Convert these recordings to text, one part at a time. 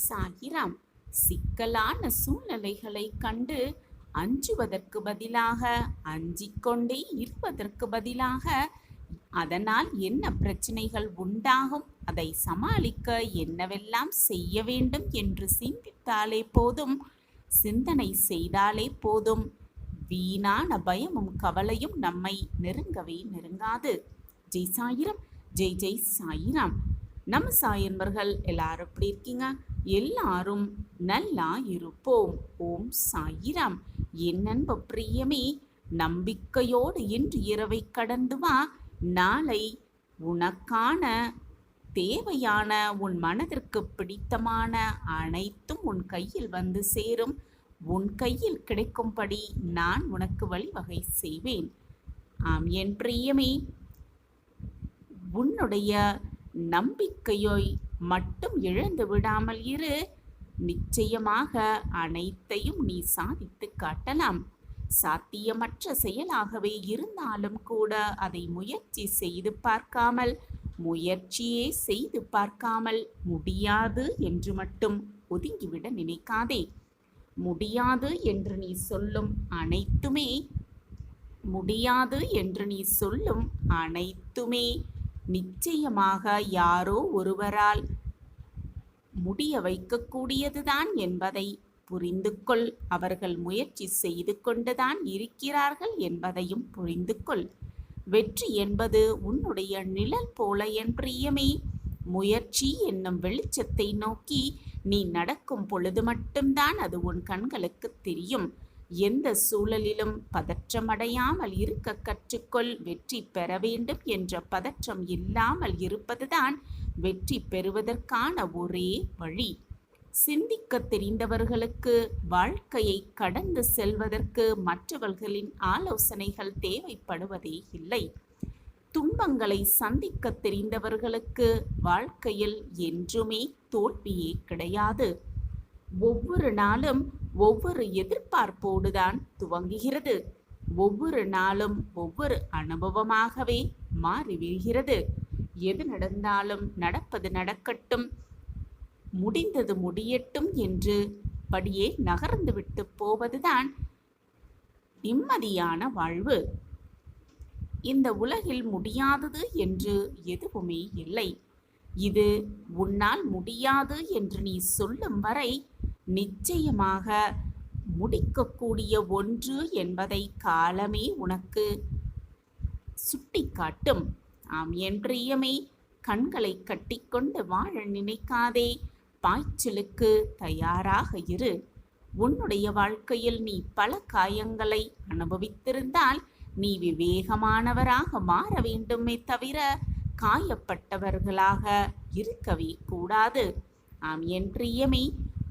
சாயிராம். சிக்கலான சூழ்நிலைகளை கண்டு அஞ்சுவதற்கு பதிலாக அஞ்சிக்கொண்டே இருப்பதற்கு பதிலாக அதனால் என்ன பிரச்சனைகள் உண்டாகும், அதை சமாளிக்க என்னவெல்லாம் செய்ய வேண்டும் என்று சிந்தித்தாலே போதும், சிந்தனை செய்தாலே போதும். வீணான பயமும் கவலையும் நம்மை நெருங்கவே நெருங்காது. ஜெய் சாயிரம். ஜெய் ஜெய் சாயிராம். நம்ம சாயன்பர்கள் எல்லாரும் எப்படி இருக்கீங்க? எல்லாரும் நல்லா இருப்போம். ஓம் சாயிராம். என் அன்பு பிரியமே, நம்பிக்கையோடு இன்று இரவை கடந்து வா. நாளை உனக்கான தேவையான உன் மனதிற்கு பிடித்தமான அனைத்தும் உன் கையில் வந்து சேரும். உன் கையில் கிடைக்கும்படி நான் உனக்கு வழிவகை செய்வேன். ஆம் என் பிரியமே, உன்னுடைய நம்பிக்கையை மட்டும் இழந்து விடாமல் இரு. நிச்சயமாக அனைத்தையும் நீ சாதித்து காட்டலாம். சாத்தியமற்ற செயலாகவே இருந்தாலும் கூட அதை முயற்சி செய்து பார்க்காமல், முயற்சியே செய்து பார்க்காமல் முடியாது என்று மட்டும் ஒதுங்கிவிட நினைக்காதே. முடியாது என்று நீ சொல்லும் அனைத்துமே நிச்சயமாக யாரோ ஒருவரால் முடிய வைக்கக்கூடியதுதான் என்பதை புரிந்து கொள். அவர்கள் முயற்சி செய்து கொண்டுதான் இருக்கிறார்கள் என்பதையும் புரிந்து கொள். வெற்றி என்பது உன்னுடைய நிழல் போல என் பிரியமே. முயற்சி என்னும் வெளிச்சத்தை நோக்கி நீ நடக்கும் பொழுது மட்டும்தான் அது உன் கண்களுக்கு தெரியும். எந்த சூழலிலும் பதற்றமடையாமல் இருக்க கற்றுக்கொள். வெற்றி பெற வேண்டும் என்ற பதற்றம் இல்லாமல் இருப்பதுதான் வெற்றி பெறுவதற்கான ஒரே வழி. சிந்திக்க தெரிந்தவர்களுக்கு வாழ்க்கையை கடந்து செல்வதற்கு மற்றவர்களின் ஆலோசனைகள் தேவைப்படுவதே இல்லை. துன்பங்களை சந்திக்க தெரிந்தவர்களுக்கு வாழ்க்கையில் என்றுமே தோல்வியே கிடையாது. ஒவ்வொரு நாளும் ஒவ்வொரு எதிர்பார்ப்போடுதான் துவங்குகிறது. ஒவ்வொரு நாளும் ஒவ்வொரு அனுபவமாகவே மாறிவிடுகிறது. எது நடந்தாலும் நடப்பது நடக்கட்டும், முடிந்தது முடியட்டும் என்று படியே நகர்ந்துவிட்டு போவதுதான் நிம்மதியான வாழ்வு. இந்த உலகில் முடியாதது என்று எதுவுமே இல்லை. இது உன்னால் முடியாது என்று நீ சொல்லும் வரை நிச்சயமாக முடிக்கக்கூடிய ஒன்று என்பதை காலமே உனக்கு சுட்டிக்காட்டும். ஆம் என் பிரியமே, கண்களை கட்டிக்கொண்டு வாழ நினைக்காதே. பாய்ச்சலுக்கு தயாராக இரு. உன்னுடைய வாழ்க்கையில் நீ பல காயங்களை அனுபவித்திருந்தால் நீ விவேகமானவராக மாற வேண்டுமே தவிர காயப்பட்டவர்களாக இருக்கவே கூடாது. ஆம் என் பிரியமே,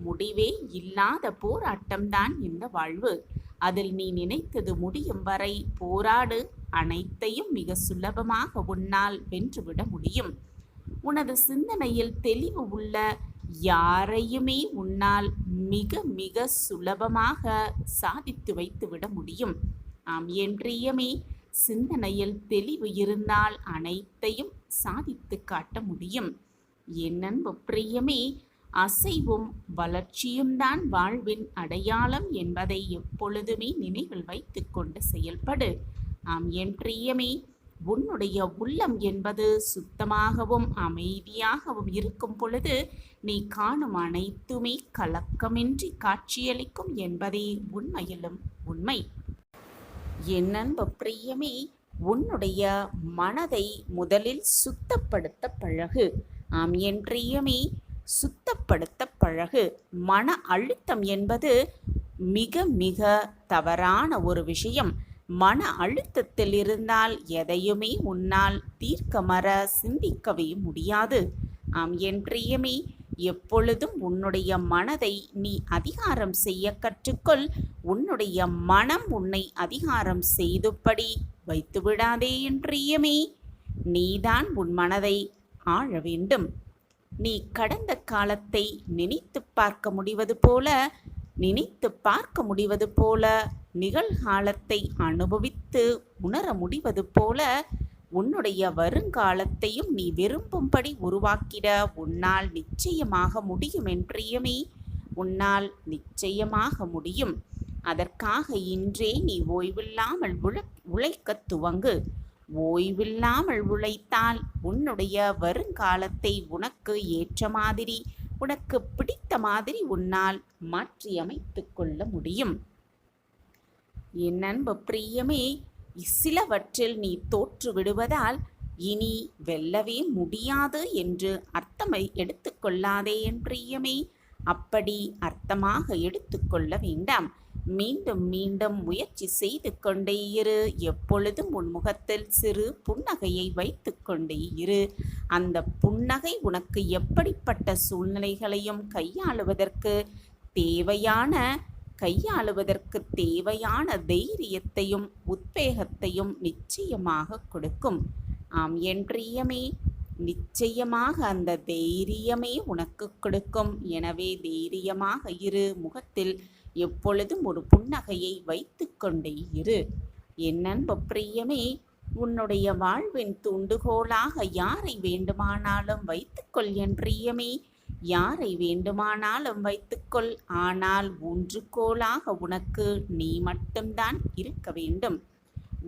முடிவே இல்லாத போராட்டம்தான் இந்த வாழ்வு. அதில் நீ நினைத்தது முடியும் வரை போராடு. அனைத்தையும் மிக சுலபமாக உன்னால் வென்றுவிட முடியும். உனது சிந்தனையில் தெளிவு உள்ள யாரையுமே உன்னால் மிக மிக சுலபமாக சாதித்து வைத்துவிட முடியும். ஆம் என் பிரியமே, சிந்தனையில் தெளிவு இருந்தால் அனைத்தையும் சாதித்து காட்ட முடியும். என் அன்பு பிரியமே, அசைவும் வளர்ச்சியும் தான் வாழ்வின் அடையாளம் என்பதை எப்பொழுதுமே நினைவில் வைத்து கொண்டு செயல்படு. ஆம் என் பிரியமே, உன்னுடைய உள்ளம் என்பது சுத்தமாகவும் அமைதியாகவும் இருக்கும் பொழுது நீ காணும் அனைத்துமே கலக்கமின்றி காட்சியளிக்கும் என்பதே உண்மையிலும் உண்மை. என் அன்பு பிரியமே, உன்னுடைய மனதை முதலில் சுத்தப்படுத்த பழகு. ஆம் என் பிரியமே, சுத்தப்படுத்த பழகு. மன அழுத்தம் என்பது மிக மிக தவறான ஒரு விஷயம். மன அழுத்தத்தில் இருந்தால் எதையுமே உன்னால் தீர்க்க மற சிந்திக்கவே முடியாது. ஆம் என் பிரியமே, எப்பொழுதும் உன்னுடைய மனதை நீ அதிகாரம் செய்ய கற்றுக்கொள். உன்னுடைய மனம் உன்னை அதிகாரம் செய்துபடி வைத்து விடாதே என் பிரியமே. நீதான் உன் மனதை ஆள வேண்டும். நீ கடந்த காலத்தை நினைத்து பார்க்க முடிவது போல நிகழ்காலத்தை அனுபவித்து உணர முடிவது போல உன்னுடைய வருங்காலத்தையும் நீ விரும்பும்படி உருவாக்கிட உன்னால் நிச்சயமாக முடியும் என் பிரியமே. உன்னால் நிச்சயமாக முடியும். அதற்காக இன்றே நீ ஓய்வில்லாமல் உழைக்கத் துவங்கு. ஓய்வில்லாமல் உழைத்தால் உன்னுடைய வருங்காலத்தை உனக்கு ஏற்ற மாதிரி, உனக்கு பிடித்த மாதிரி உன்னால் மாற்றி அமைத்துக் கொள்ள முடியும். என் அன்பு பிரியமே, சிலவற்றில் நீ தோற்று விடுவதால் இனி வெல்லவே முடியாது என்று அர்த்தமை எடுத்துக்கொள்ளாதே என் பிரியமே. அப்படி அர்த்தமாக எடுத்துக்கொள்ள வேண்டாம். மீண்டும் மீண்டும் முயற்சி செய்து கொண்டே இரு. எப்பொழுதும் உன் முகத்தில் சிறு புன்னகையை வைத்து கொண்டே இரு. அந்த புன்னகை உனக்கு எப்படிப்பட்ட சூழ்நிலைகளையும் கையாளுவதற்கு தேவையான தைரியத்தையும் உத்வேகத்தையும் நிச்சயமாக கொடுக்கும். ஆம் என் பிரியமே, நிச்சயமாக அந்த தைரியமே உனக்கு கொடுக்கும். எனவே தைரியமாக இரு. முகத்தில் எப்பொழுதும் ஒரு புன்னகையை வைத்து கொண்டே இரு. என் அன்பு பிரியமே, உன்னுடைய வாழ்வின் தூண்டுகோலாக யாரை வேண்டுமானாலும் வைத்துக்கொள் என் பிரியமே. யாரை வேண்டுமானாலும் வைத்துக்கொள். ஆனால் ஊன்றுகோலாக உனக்கு நீ மட்டும்தான் இருக்க வேண்டும்.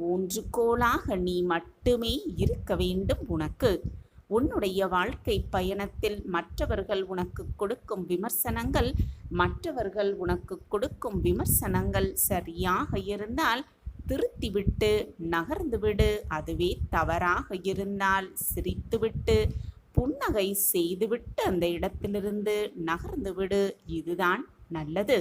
ஊன்றுகோலாக நீ மட்டுமே இருக்க வேண்டும். உனக்கு உன்னுடைய வாழ்க்கை பயணத்தில் மற்றவர்கள் உனக்கு கொடுக்கும் விமர்சனங்கள் சரியாக இருந்தால் திருத்திவிட்டு நகர்ந்துவிடு. அதுவே தவறாக இருந்தால் சிரித்துவிட்டு புன்னகை செய்துவிட்டு அந்த இடத்திலிருந்து நகர்ந்துவிடு. இதுதான் நல்லது.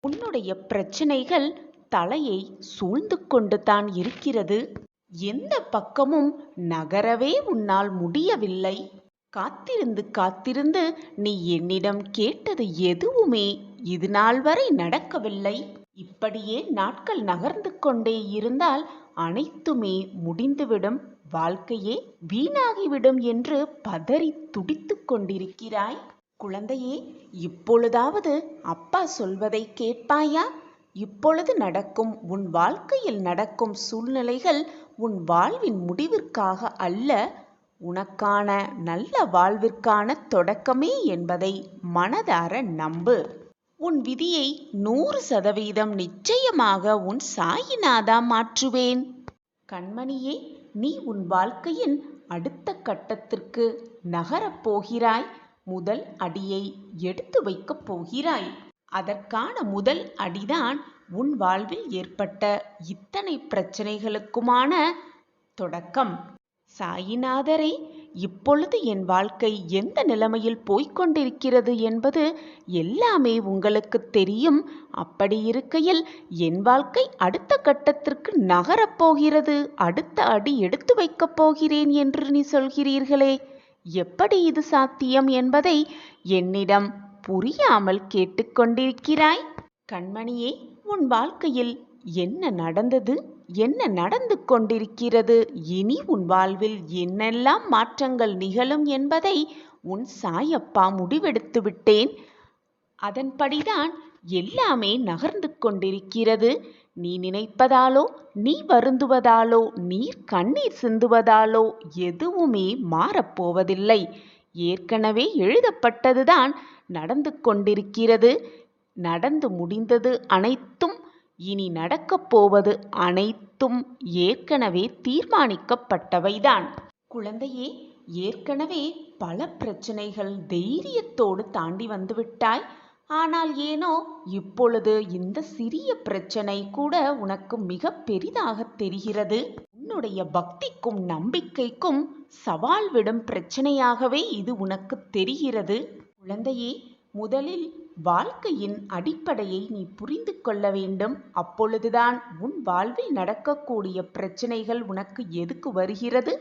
உன்னுடைய பிரச்சனைகள் தலையை சூழ்ந்து கொண்டு தான் இருக்கிறது. எந்த பக்கமும் நகரவே உன்னால் முடியவில்லை. காத்திருந்து நீ என்னிடம் கேட்டது எதுவுமே இது நாள் வரை நடக்கவில்லை. இப்படியே நாட்கள் நகர்ந்து கொண்டே இருந்தால் அனைத்துமே முடிந்துவிடும், வாழ்க்கையே வீணாகிவிடும் என்று பதறி துடித்து கொண்டிருக்கிறாய். குழந்தையே, இப்பொழுதாவது அப்பா சொல்வதை கேட்பாயா? இப்பொழுது நடக்கும் உன் வாழ்க்கையில் நடக்கும் சூழ்நிலைகள் உன் வாழ்வின் முடிவிற்காக அல்ல, உனக்கான நல்ல வாழ்விற்கான தொடக்கமே என்பதை மனதார நம்பு. உன் விதியை 100% நிச்சயமாக உன் சாயிநாதா மாற்றுவேன். கண்மணியே, நீ உன் வாழ்க்கையின் அடுத்த கட்டத்திற்கு நகரப் போகிறாய். முதல் அடியை எடுத்து வைக்கப் போகிறாய். அதற்கான முதல் அடிதான் உன் வாழ்வில் ஏற்பட்ட இத்தனை பிரச்சனைகளுக்குமான தொடக்கம். சாயிநாதரே, இப்பொழுது என் வாழ்க்கை எந்த நிலைமையில் போய்கொண்டிருக்கிறது என்பது எல்லாமே உங்களுக்கு தெரியும். அப்படி இருக்கையில் என் வாழ்க்கை அடுத்த கட்டத்திற்கு நகரப்போகிறது, அடுத்த அடி எடுத்து வைக்கப் போகிறேன் என்று நீ சொல்கிறீர்களே, எப்படி இது சாத்தியம் என்பதை என்னிடம் புரியாமல் கேட்டுக்கொண்டிருக்கிறாய். கண்மணியே, உன் வாழ்க்கையில் என்ன நடந்தது, என்ன நடந்து கொண்டிருக்கிறது, இனி உன் வாழ்வில் என்னெல்லாம் மாற்றங்கள் நிகழும் என்பதை உன் சாயப்பா முடிவெடுத்து விட்டேன். அதன்படிதான் எல்லாமே நகர்ந்து கொண்டிருக்கிறது. நீ நினைப்பதாலோ, நீ வருந்துவதாலோ, நீர் கண்ணீர் சிந்துவதாலோ எதுவுமே மாறப்போவதில்லை. ஏற்கனவே எழுதப்பட்டதுதான் நடந்து கொண்டிருக்கிறது. நடந்து முடிந்தது அனைத்தும், இனி நடக்கப் போவது அனைத்தும் ஏற்கனவே தீர்மானிக்கப்பட்டவைதான். குழந்தையே, ஏற்கனவே பல பிரச்சனைகள் தைரியத்தோடு தாண்டி வந்துவிட்டாய். ஆனால் ஏனோ இப்பொழுது இந்த சிறிய பிரச்சனை கூட உனக்கு மிக பெரிதாக தெரிகிறது. உன்னுடைய பக்திக்கும் நம்பிக்கைக்கும் சவால் விடும் பிரச்சனையாகவே இது உனக்கு தெரிகிறது. குழந்தையே, முதலில் வாழ்க்கையின் அடிப்படையை நீ புரிந்து கொள்ள வேண்டும். அப்பொழுதுதான் உன் வாழ்வில் நடக்கக்கூடிய பிரச்சனைகள் உனக்கு எதுக்கு வருகிறது,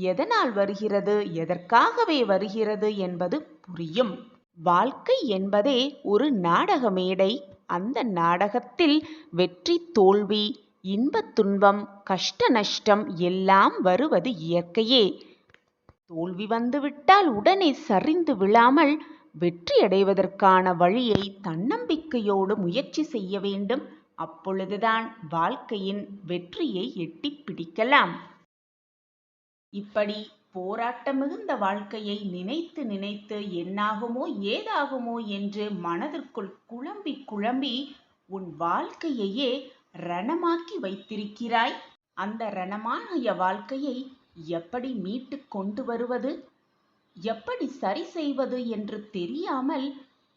எதனால் வருகிறது, எதற்காகவே வருகிறது என்பது புரியும். வாழ்க்கை என்பதே ஒரு நாடக மேடை. அந்த நாடகத்தில் வெற்றி தோல்வி, இன்ப துன்பம், கஷ்ட நஷ்டம் எல்லாம் வருவது இயற்கையே. தோல்வி வந்துவிட்டால் உடனே சரிந்து விழாமல் வெற்றி அடைவதற்கான வழியை தன்னம்பிக்கையோடு முயற்சி செய்ய வேண்டும். அப்பொழுதுதான் வாழ்க்கையின் வெற்றியை எட்டிப் பிடிக்கலாம். இப்படி போராட்டம் மிகுந்த வாழ்க்கையை நினைத்து நினைத்து என்னாகுமோ ஏதாகுமோ என்று மனதிற்குள் குழம்பி குழம்பி உன் வாழ்க்கையையே ரணமாக்கி வைத்திருக்கிறாய். அந்த ரணமாகிய வாழ்க்கையை எப்படி மீட்டு கொண்டு வருவது, எப்படி சரி செய்வது என்று தெரியாமல்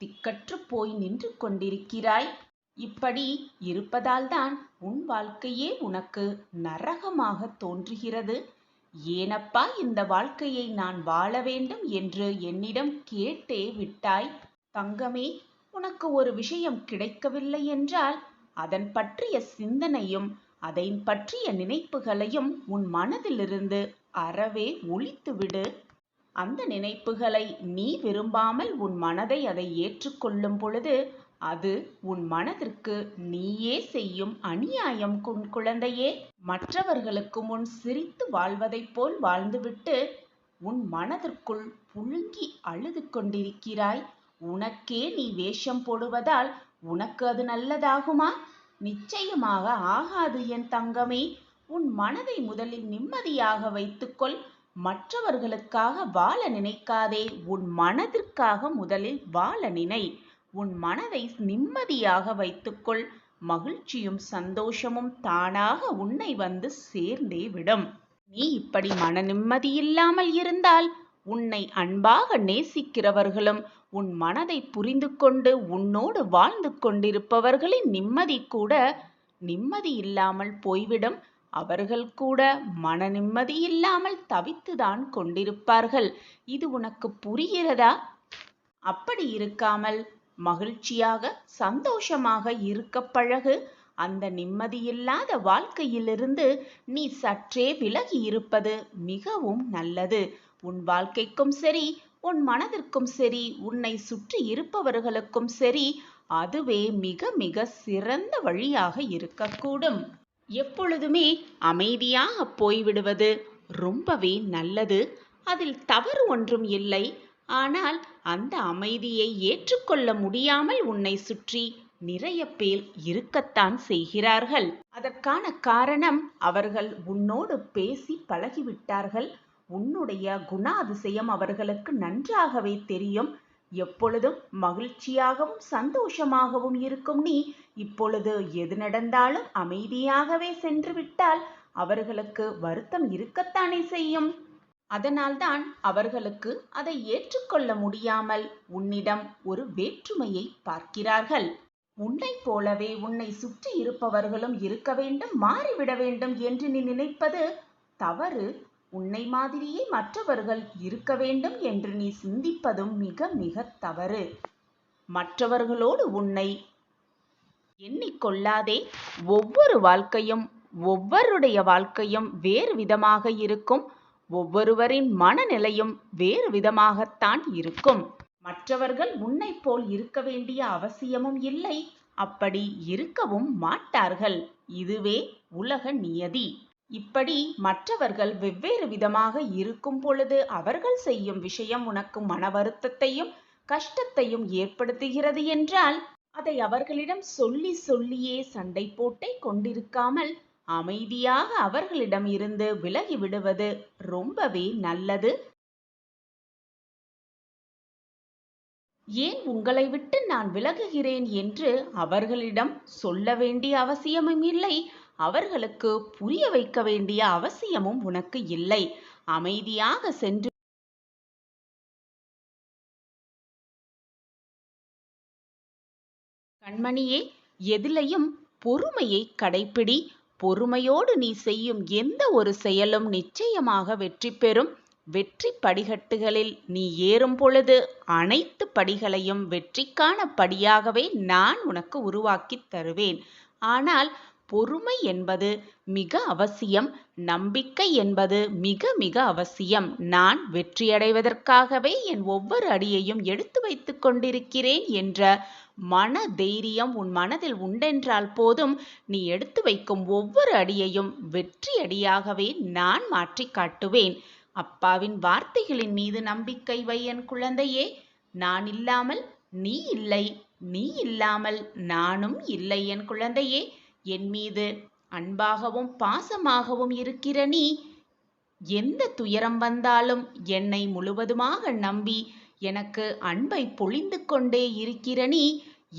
திக்கற்று போய் நின்று கொண்டிருக்கிறாய். இப்படி இருப்பதால்தான் உன் வாழ்க்கையே உனக்கு நரகமாக தோன்றுகிறது. ஏனப்பா இந்த வாழ்க்கையை நான் வாழ வேண்டும் என்று என்னிடம் கேட்டே விட்டாய். தங்கமே, உனக்கு ஒரு விஷயம் கிடைக்கவில்லை என்றால் அதன் பற்றிய சிந்தனையும் அதை பற்றிய நினைப்புகளையும் உன் மனதிலிருந்து அறவே ஒழித்துவிடு. அந்த நினைப்புகளை நீ விரும்பாமல் உன் மனதை அதை ஏற்றுக்கொள்ளும் பொழுது அது உன் மனதிற்கு நீயே செய்யும் அநியாயம். குழந்தையே, மற்றவர்களுக்கு முன் சிரித்து வாழ்வதைப் போல் வாழ்ந்துவிட்டு உன் மனதிற்குள் புழுங்கி அழுது கொண்டிருக்கிறாய். உனக்கே நீ வேஷம் போடுவதால் உனக்கு அது நல்லதாகுமா? நிச்சயமாக ஆகாது என் தங்கமே. உன் மனதை முதலில் நிம்மதியாக வைத்துக்கொள். மற்றவர்களுக்காக வாழ நினைக்காதே, உன் மனதிற்காக முதலில் வாழ நினை. உன் மனதை நிம்மதியாக வைத்துக்கொள். மகிழ்ச்சியும் சந்தோஷமும் தானாக உன்னை வந்து சேர்ந்தே விடும். நீ இப்படி மன நிம்மதியில்லாமல் இருந்தால் உன்னை அன்பாக நேசிக்கிறவர்களும் உன் மனதை புரிந்து கொண்டு உன்னோடு வாழ்ந்து கொண்டிருப்பவர்களின் நிம்மதி கூட நிம்மதி இல்லாமல் போய்விடும். அவர்கள் கூட மன நிம்மதி இல்லாமல் தவித்துதான் கொண்டிருப்பார்கள். இது உனக்கு புரிகிறதா? அப்படி இருக்காமல் மகிழ்ச்சியாக சந்தோஷமாக இருக்க பழகு. அந்த நிம்மதியில்லாத வாழ்க்கையிலிருந்து நீ சற்றே விலகி இருப்பது மிகவும் நல்லது. உன் வாழ்க்கைக்கும் சரி, உன் மனதிற்கும் சரி, உன்னை சுற்றி இருப்பவர்களுக்கும் சரி, அதுவே மிக மிக சிறந்த வழியாக இருக்கக்கூடும். எப்பொழுதுமே அமைதியாக போய்விடுவது ரொம்பவே நல்லது. அதில் தவறு ஒன்றும் இல்லை. ஆனால் அந்த அமைதியை ஏற்றுக்கொள்ள முடியாமல் உன்னை சுற்றி நிறைய பேர் இருக்கத்தான் செய்கிறார்கள். அதற்கான காரணம் அவர்கள் உன்னோடு பேசி பழகிவிட்டார்கள். உன்னுடைய குணாதிசயம் அவர்களுக்கு நன்றாகவே தெரியும். எப்பொழுதும் மகிழ்ச்சியாகவும் சந்தோஷமாகவும் இருக்கும் நீ இப்பொழுது எது நடந்தாலும் அமைதியாகவே சென்று விட்டால் அவர்களுக்கு வருத்தம் இருக்கத்தானே செய்யும். அதனால்தான் அவர்களுக்கு அதை ஏற்றுக்கொள்ள முடியாமல் உன்னிடம் ஒரு வேற்றுமையை பார்க்கிறார்கள். உன்னை போலவே உன்னை சுற்றி இருப்பவர்களும் இருக்க வேண்டும், மாறிவிட வேண்டும் என்று நீ நினைப்பது தவறு. உன்னை மாதிரியே மற்றவர்கள் இருக்க வேண்டும் என்று நீ சிந்திப்பதும் மிக மிக தவறு. மற்றவர்களோடு உன்னை எண்ணிக்கொள்ளாதே. ஒவ்வொரு வாழ்க்கையும் ஒவ்வொருடைய வாழ்க்கையும் வேறு விதமாக இருக்கும். ஒவ்வொருவரின் மனநிலையும் வேறு விதமாகத்தான் இருக்கும். மற்றவர்கள் உன்னை போல் இருக்க வேண்டிய அவசியமும் இல்லை. அப்படி இருக்கவும் மாட்டார்கள். இதுவே உலக நியதி. இப்படி மற்றவர்கள் வெவ்வேறு விதமாக இருக்கும் பொழுது அவர்கள் செய்யும் விஷயம் உனக்கு மன வருத்தத்தையும் கஷ்டத்தையும் ஏற்படுத்துகிறது என்றால் அதை அவர்களிடம் சொல்லி சொல்லியே சண்டை போட்டே கொண்டிருக்காமல் அமைதியாக அவர்களிடம் இருந்து விலகி விடுவது ரொம்பவே நல்லது. ஏன் உங்களை விட்டு நான் விலகுகிறேன் என்று அவர்களிடம் சொல்ல வேண்டிய அவசியமும் இல்லை. அவர்களுக்கு புரிய வைக்க வேண்டிய அவசியமும் உனக்கு இல்லை. அமைதியாக சென்று கண்மணியே, எதிலையும் பொறுமையை கடைப்பிடி. பொறுமையோடு நீ செய்யும் எந்த ஒரு செயலும் நிச்சயமாக வெற்றி பெறும். வெற்றி படிக்கட்டுகளில் நீ ஏறும் பொழுது அனைத்து படிகளையும் வெற்றிக்கான படியாகவே நான் உனக்கு உருவாக்கி தருவேன். ஆனால் பொறுமை என்பது மிக அவசியம். நம்பிக்கை என்பது மிக மிக அவசியம். நான் வெற்றியடைவதற்காகவே என் ஒவ்வொரு அடியையும் எடுத்து வைத்து கொண்டிருக்கிறேன் என்ற மன தைரியம் உன் மனதில் உண்டென்றால் போதும். நீ எடுத்து வைக்கும் ஒவ்வொரு அடியையும் வெற்றி அடியாகவே நான் மாற்றி காட்டுவேன். அப்பாவின் வார்த்தைகளின் மீது நம்பிக்கை வை என் குழந்தையே. நான் இல்லாமல் நீ இல்லை. நீ இல்லாமல் நானும் இல்லை என் குழந்தையே. என் மீது அன்பாகவும் பாசமாகவும் இருக்கிற நீ எந்த துயரம் வந்தாலும் என்னை முழுவதுமாக நம்பி எனக்கு அன்பை பொழிந்து கொண்டே இருக்கிற நீ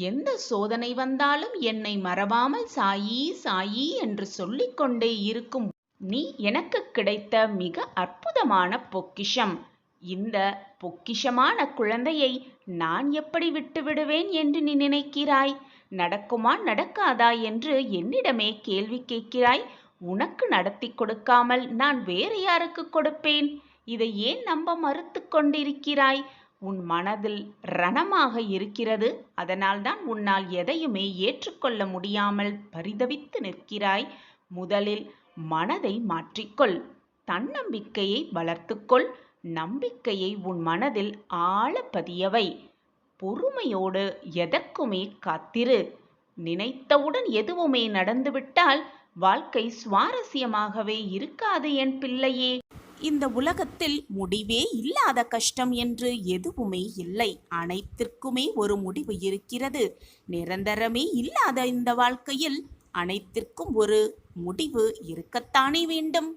எந்த சோதனை வந்தாலும் என்னை மறவாமல் சாயி சாயி என்று சொல்லிக்கொண்டே இருக்கும் நீ எனக்கு கிடைத்த மிக அற்புதமான பொக்கிஷம். இந்த பொக்கிஷமான குழந்தையை நான் எப்படி விட்டு விடுவேன் என்று நீ நினைக்கிறாய்? நடக்குமா நடக்காதா என்று என்னிடமே கேள்வி கேட்கிறாய். உனக்கு நடத்தி கொடுக்காமல் நான் வேறு யாருக்கு கொடுப்பேன்? இதை ஏன் நம்ப மறுத்து கொண்டிருக்கிறாய்? உன் மனதில் ரணமாக இருக்கிறது. அதனால்தான் உன்னால் எதையுமே ஏற்றுக்கொள்ள முடியாமல் பரிதவித்து நிற்கிறாய். முதலில் மனதை மாற்றிக்கொள். தன்னம்பிக்கையை வளர்த்துக்கொள். நம்பிக்கையை உன் மனதில் ஆழ பதியவை. பொறுமையோடு எதற்குமே காத்திரு. நினைத்தவுடன் எதுவுமே நடந்துவிட்டால் வாழ்க்கை சுவாரஸ்யமாகவே இருக்காது என் பிள்ளையே. இந்த உலகத்தில் முடிவே இல்லாத கஷ்டம் என்று எதுவுமே இல்லை. அனைத்திற்குமே ஒரு முடிவு இருக்கிறது. நிரந்தரமே இல்லாத இந்த வாழ்க்கையில் அனைத்திற்கும் ஒரு முடிவு இருக்கத்தானே வேண்டும்.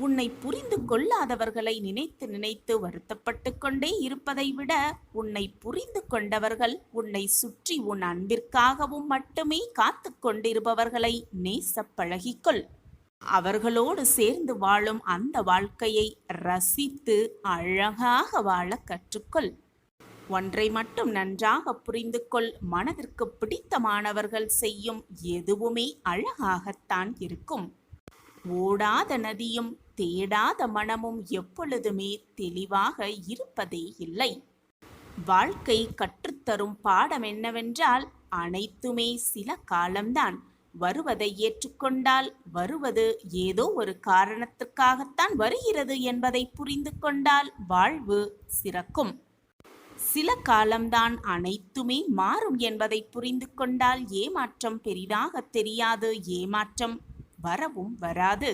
உன்னை புரிந்து கொள்ளாதவர்களை நினைத்து நினைத்து வருத்தப்பட்டு கொண்டே இருப்பதை விட உன்னை புரிந்து கொண்டவர்கள், உன்னை சுற்றி உன் அன்பிற்காகவும் மட்டுமே காத்து கொண்டிருப்பவர்களை நேச பழகிக்கொள். அவர்களோடு சேர்ந்து வாழும் அந்த வாழ்க்கையை ரசித்து அழகாக வாழ கற்றுக்கொள். ஒன்றை மட்டும் நன்றாக புரிந்து கொள். மனதிற்கு பிடித்தமானவர்கள் செய்யும் எதுவுமே அழகாகத்தான் இருக்கும். ஓடாத நதியும் தேடாத மனமும் எப்பொழுதுமே தெளிவாக இருப்பதே இல்லை. வாழ்க்கை கற்றுத்தரும் பாடம் என்னவென்றால், அனைத்துமே சில காலம்தான். வருவதை ஏற்றுக்கொண்டால் வருவது ஏதோ ஒரு காரணத்துக்காகத்தான் வருகிறது என்பதை புரிந்து கொண்டால் வாழ்வு சிறக்கும். சில காலம்தான், அனைத்துமே மாறும் என்பதை புரிந்து கொண்டால் ஏமாற்றம் பெரிதாக தெரியாது. ஏமாற்றம் வரவும் வராது.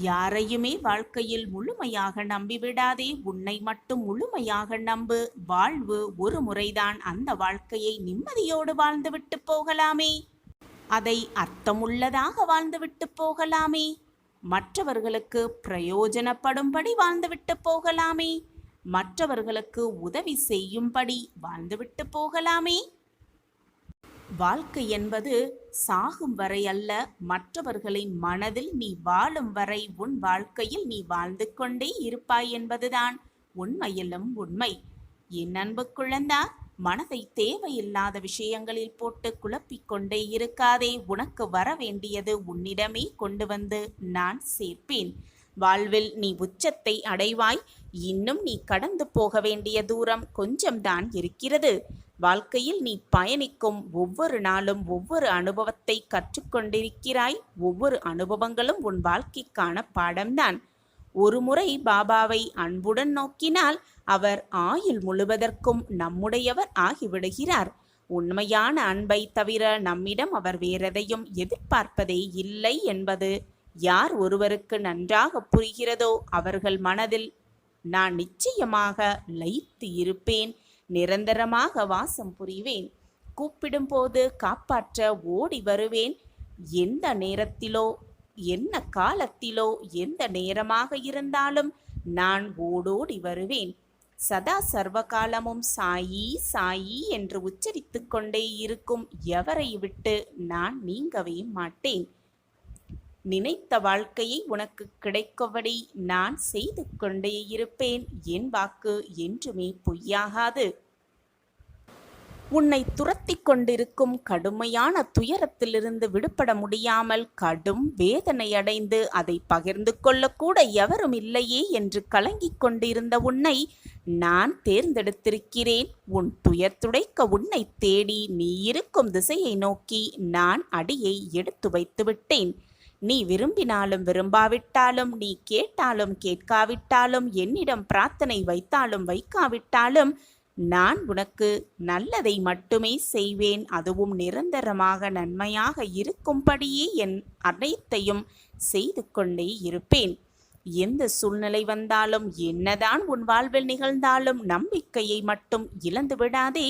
யாரையுமே வாழ்க்கையில் முழுமையாக நம்பிவிடாதே. உன்னை மட்டும் முழுமையாக நம்பு. வாழ்வு ஒரு முறைதான். அந்த வாழ்க்கையை நிம்மதியோடு வாழ்ந்துவிட்டு போகலாமே. அதை அர்த்தமுள்ளதாக வாழ்ந்துவிட்டு போகலாமே. மற்றவர்களுக்கு பிரயோஜனப்படும்படி வாழ்ந்துவிட்டு போகலாமே. மற்றவர்களுக்கு உதவி செய்யும்படி வாழ்ந்துவிட்டு போகலாமே. வாழ்க்கை என்பது சாகும் வரை அல்ல, மற்றவர்களின் மனதில் நீ வாழும் வரை உன் வாழ்க்கையில் நீ வாழ்ந்து கொண்டே இருப்பாய் என்பதுதான் உண்மையிலும் உண்மை. என் அன்பு குழந்தா, மனதை தேவையில்லாத விஷயங்களில் போட்டு குழப்பிக்கொண்டே இருக்காதே. உனக்கு வர வேண்டியது உன்னிடமே கொண்டு வந்து நான் சேர்ப்பேன். வாழ்வில் நீ உச்சத்தை அடைவாய். இன்னும் நீ கடந்து போக வேண்டிய தூரம் கொஞ்சம்தான் இருக்கிறது. வாழ்க்கையில் நீ பயணிக்கும் ஒவ்வொரு நாளும் ஒவ்வொரு அனுபவத்தை கற்றுக்கொண்டிருக்கிறாய். ஒவ்வொரு அனுபவங்களும் உன் வாழ்க்கைக்கான பாடம்தான். ஒரு முறை பாபாவை அன்புடன் நோக்கினால் அவர் ஆயுள் முழுவதற்கும் நம்முடையவர் ஆகிவிடுகிறார். உண்மையான அன்பை தவிர நம்மிடம் அவர் வேறெதையும் எதிர்பார்ப்பதே இல்லை என்பது யார் ஒருவருக்கு நன்றாக புரிகிறதோ அவர்கள் மனதில் நான் நிச்சயமாக லயித்து இருப்பேன். நிரந்தரமாக வாசம் புரிவேன். கூப்பிடும்போது காப்பாற்ற ஓடி வருவேன். எந்த நேரத்திலோ என்ன காலத்திலோ எந்த நேரமாக இருந்தாலும் நான் ஓடோடி வருவேன். சதா சர்வகாலமும் சாயி சாயி என்று உச்சரித்து கொண்டே இருக்கும் எவரை விட்டு நான் நீங்கவே மாட்டேன். நினைத்த வாழ்க்கையை உனக்கு கிடைக்கும்படி நான் செய்து கொண்டே இருப்பேன். என் வாக்கு என்றுமே பொய்யாகாது. உன்னை துரத்தி கொண்டிருக்கும் கடுமையான துயரத்திலிருந்து விடுபட முடியாமல் கடும் வேதனையடைந்து அதை பகிர்ந்து கொள்ளக்கூட எவரும் இல்லையே என்று கலங்கிக் கொண்டிருந்த உன்னை நான் தேர்ந்தெடுத்திருக்கிறேன். உன் துயர் துடைக்க உன்னை தேடி நீ இருக்கும் திசையை நோக்கி நான் அடியை எடுத்து வைத்து விட்டேன். நீ விரும்பினாலும் விரும்பாவிட்டாலும், நீ கேட்டாலும் கேட்காவிட்டாலும், என்னிடம் பிரார்த்தனை வைத்தாலும் வைக்காவிட்டாலும் நான் உனக்கு நல்லதை மட்டுமே செய்வேன். அதுவும் நிரந்தரமாக நன்மையாக இருக்கும்படியே என் அனைத்தையும் செய்து கொண்டே இருப்பேன். எந்த சூழ்நிலை வந்தாலும், என்னதான் உன் வாழ்வில் நிகழ்ந்தாலும் நம்பிக்கையை மட்டும் இழந்து விடாதே.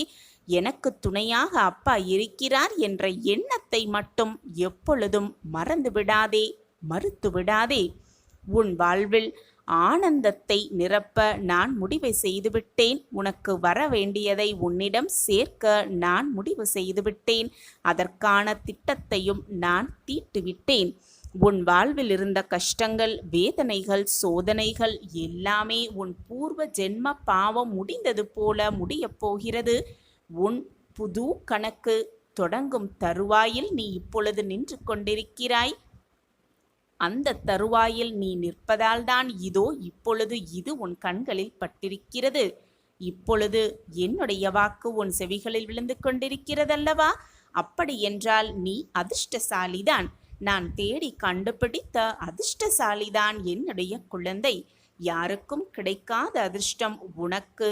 எனக்கு துணையாக அப்பா இருக்கிறார் என்ற எண்ணத்தை மட்டும் எப்பொழுதும் மறந்துவிடாதே, மறுத்துவிடாதே. உன் வாழ்வில் ஆனந்தத்தை நிரப்ப நான் முடிவு செய்துவிட்டேன். உனக்கு வர வேண்டியதை உன்னிடம் சேர்க்க நான் முடிவு செய்துவிட்டேன். அதற்கான திட்டத்தையும் நான் தீட்டுவிட்டேன். உன் வாழ்வில் இருந்த கஷ்டங்கள், வேதனைகள், சோதனைகள் எல்லாமே உன் பூர்வ ஜென்ம பாவம் முடிந்தது போல முடியப் போகிறது. உன் புது கணக்கு தொடங்கும் தருவாயில் நீ இப்பொழுது நின்று கொண்டிருக்கிறாய். அந்த தருவாயில் நீ நிற்பதால்தான் இதோ இப்பொழுது இது உன் கண்களில் பட்டிருக்கிறது. இப்பொழுது என்னுடைய வாக்கு உன் செவிகளில் விழுந்து கொண்டிருக்கிறதல்லவா? அப்படி என்றால் நீ அதிர்ஷ்டசாலிதான். நான் தேடி கண்டுபிடித்த அதிர்ஷ்டசாலிதான் என்னுடைய குழந்தை. யாருக்கும் கிடைக்காத அதிர்ஷ்டம் உனக்கு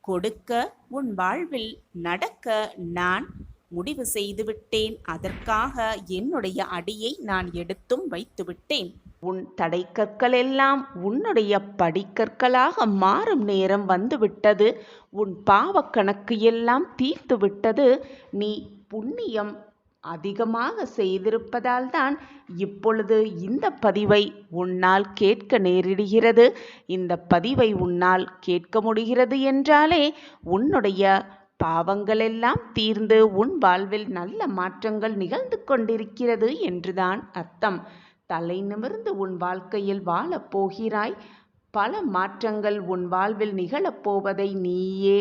கொடுக்க, உன் வாழ்வில் நடக்க நான் முடிவு செய்துவிட்டேன். அதற்காக என்னுடைய அடியை நான் எடுத்தும் வைத்துவிட்டேன். உன் தடைக்கற்கள் எல்லாம் உன்னுடைய படிக்கற்களாக மாறும் நேரம் வந்துவிட்டது. உன் பாவக்கணக்கு எல்லாம் தீர்த்து விட்டது. நீ புண்ணியம் அதிகமாக செய்திருப்பதால் தான் இப்பொழுது இந்த பதிவை உன்னால் கேட்க நேரிடுகிறது. இந்த பதிவை உன்னால் கேட்க முடிகிறது என்றாலே உன்னுடைய பாவங்களெல்லாம் தீர்ந்து உன் வாழ்வில் நல்ல மாற்றங்கள் நிகழ்ந்து கொண்டிருக்கிறது என்றுதான் அர்த்தம். தலை நிமிர்ந்து உன் வாழ்க்கையில் வாழப் போகிறாய். பல மாற்றங்கள் உன் வாழ்வில் நிகழப்போவதை நீயே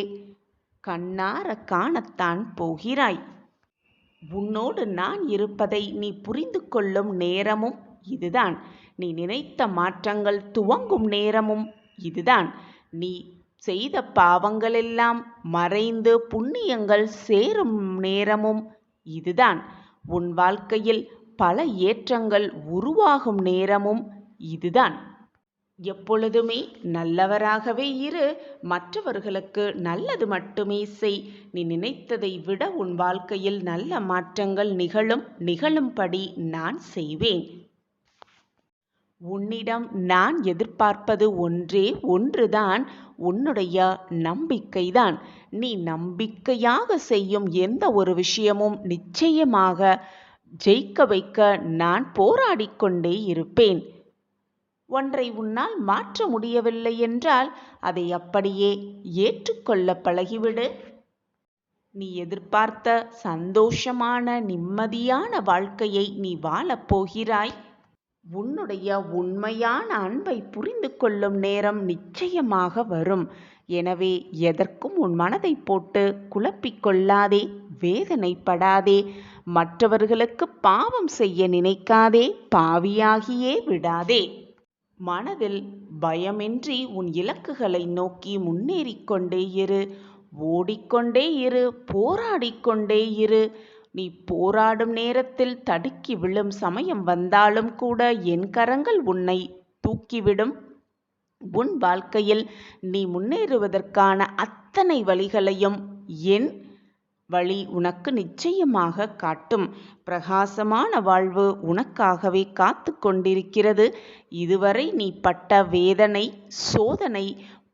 கண்ணார காணத்தான் போகிறாய். உன்னோடு நான் இருப்பதை நீ புரிந்து கொள்ளும் நேரமும் இதுதான். நீ நினைத்த மாற்றங்கள் துவங்கும் நேரமும் இதுதான். நீ செய்த பாவங்களெல்லாம் மறைந்து புண்ணியங்கள் சேரும் நேரமும் இதுதான். உன் வாழ்க்கையில் பல ஏற்றங்கள் உருவாகும் நேரமும் இதுதான். எப்பொழுதுமே நல்லவராகவே இரு. மற்றவர்களுக்கு நல்லது மட்டுமே செய். நீ நினைத்ததை விட உன் வாழ்க்கையில் நல்ல மாற்றங்கள் நிகழும்படி நான் செய்வேன். உன்னிடம் நான் எதிர்பார்ப்பது ஒன்றே ஒன்றுதான், உன்னுடைய நம்பிக்கைதான். நீ நம்பிக்கையாக செய்யும் எந்த ஒரு விஷயமும் நிச்சயமாக ஜெயிக்க வைக்க நான் போராடிக்கொண்டே இருப்பேன். ஒன்றை உன்னால் மாற்ற முடியவில்லை என்றால் அதை அப்படியே ஏற்றுக்கொள்ள பழகிவிடு. நீ எதிர்பார்த்த சந்தோஷமான நிம்மதியான வாழ்க்கையை நீ வாழப்போகிறாய். உன்னுடைய உண்மையான அன்பை புரிந்து கொள்ளும் நேரம் நிச்சயமாக வரும். எனவே எதற்கும் உன் மனதை போட்டு குழப்பிக்கொள்ளாதே, வேதனைப்படாதே. மற்றவர்களுக்கு பாவம் செய்ய நினைக்காதே, பாவியாகியே விடாதே. மனதில் பயமின்றி உன் இலக்குகளை நோக்கி முன்னேறிக்கொண்டே இரு. ஓடிக்கொண்டே இரு, போராடிக்கொண்டே இரு. நீ போராடும் நேரத்தில் தடுக்கி விழும் சமயம் வந்தாலும் கூட என் கரங்கள் உன்னை தூக்கிவிடும். உன் வாழ்க்கையில் நீ முன்னேறுவதற்கான அத்தனை வழிகளையும் என் வழி உனக்கு நிச்சயமாக காட்டும். பிரகாசமான வாழ்வு உனக்காகவே காத்து கொண்டிருக்கிறது. இதுவரை நீ பட்ட வேதனை, சோதனை,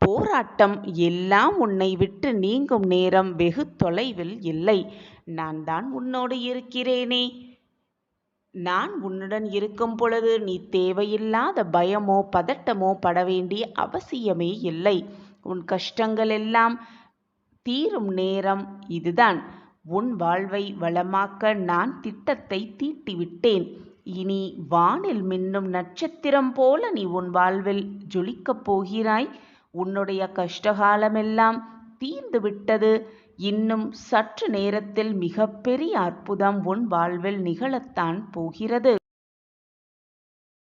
போராட்டம் எல்லாம் உன்னை விட்டு நீங்கும் நேரம் வெகு தொலைவில் இல்லை. நான் தான் உன்னோடு இருக்கிறேனே. நான் உன்னுடன் இருக்கும் பொழுது நீ தேவையில்லாத பயமோ பதட்டமோ பட வேண்டிய அவசியமே இல்லை. உன் கஷ்டங்கள் எல்லாம் தீரும் நேரம் இதுதான். உன் வாழ்வை வளமாக்க நான் திட்டத்தை தீட்டிவிட்டேன். இனி வானில் மின்னும் நட்சத்திரம் போல நீ உன் வாழ்வில் ஜொலிக்கப் போகிறாய். உன்னுடைய கஷ்டகாலமெல்லாம் தீர்ந்து விட்டது. இன்னும் சற்று நேரத்தில் மிகப்பெரிய அற்புதம் உன் வாழ்வில் நிகழத்தான் போகிறது.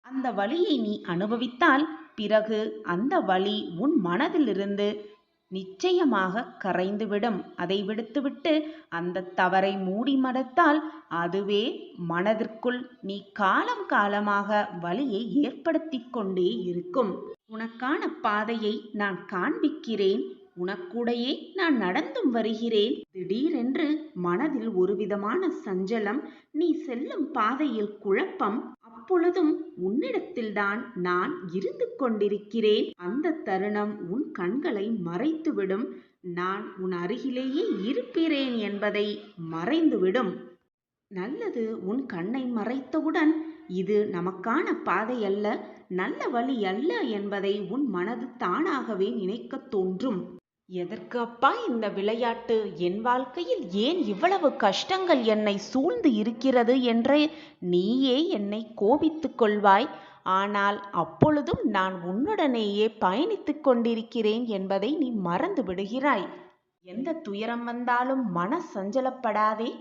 அந்த வலியை நீ அனுபவித்தால் பிறகு அந்த வலி உன் மனதிலிருந்து நிச்சயமாக கரைந்துவிடும். அதை விடுத்துவிட்டு அந்த தவறை மூடி மறைத்தால் அதுவே மனதிற்குள் நீ காலம் காலமாக வலியை ஏற்படுத்தி கொண்டே இருக்கும். உனக்கான பாதையை நான் காண்பிக்கிறேன். உனக்கூடையே நான் நடந்தும் வருகிறேன். திடீரென்று மனதில் ஒருவிதமான சஞ்சலம், நீ செல்லும் பாதையில் குழப்பம். அப்பொழுதும் உன்னிடத்தில்தான் நான் இருந்து கொண்டிருக்கிறேன். அந்த தருணம் உன் கண்களை மறைத்துவிடும். நான் உன் அருகிலேயே இருப்பேன் என்பதை மறைந்துவிடும். நல்லது உன் கண்ணை மறைத்தவுடன் இது நமக்கான பாதை அல்ல, நல்ல வழி அல்ல என்பதை உன் மனது தானாகவே நினைக்கத் தோன்றும். எதற்கு அப்பா இந்த விளையாட்டு? என் வாழ்க்கையில் ஏன் இவ்வளவு கஷ்டங்கள் என்னை சூழ்ந்து இருக்கிறது என்று நீயே என்னை கோபித்துக் கொள்வாய். ஆனால் அப்பொழுதும் நான் உன்னுடனேயே பயணித்துக் கொண்டிருக்கிறேன் என்பதை நீ மறந்து விடுகிறாய். எந்த துயரம் வந்தாலும் மன சஞ்சலப்படாதே,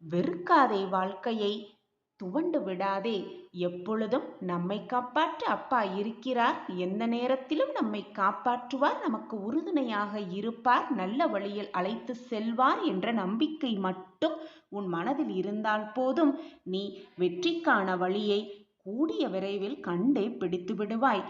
வெறுக்காதே, வாழ்க்கையை துவண்டு விடாதே. எப்பொழுதும் நம்மை காப்பாற்ற அப்பா இருக்கிறார். எந்த நேரத்திலும் நம்மை காப்பாற்றுவார், நமக்கு உறுதுணையாக இருப்பார், நல்ல வழியில் அழைத்து செல்வார் என்ற நம்பிக்கை மட்டும் உன் மனதில் இருந்தால் போதும். நீ வெற்றிக்கான வழியை கூடிய விரைவில் கண்டே பிடித்து விடுவாய்.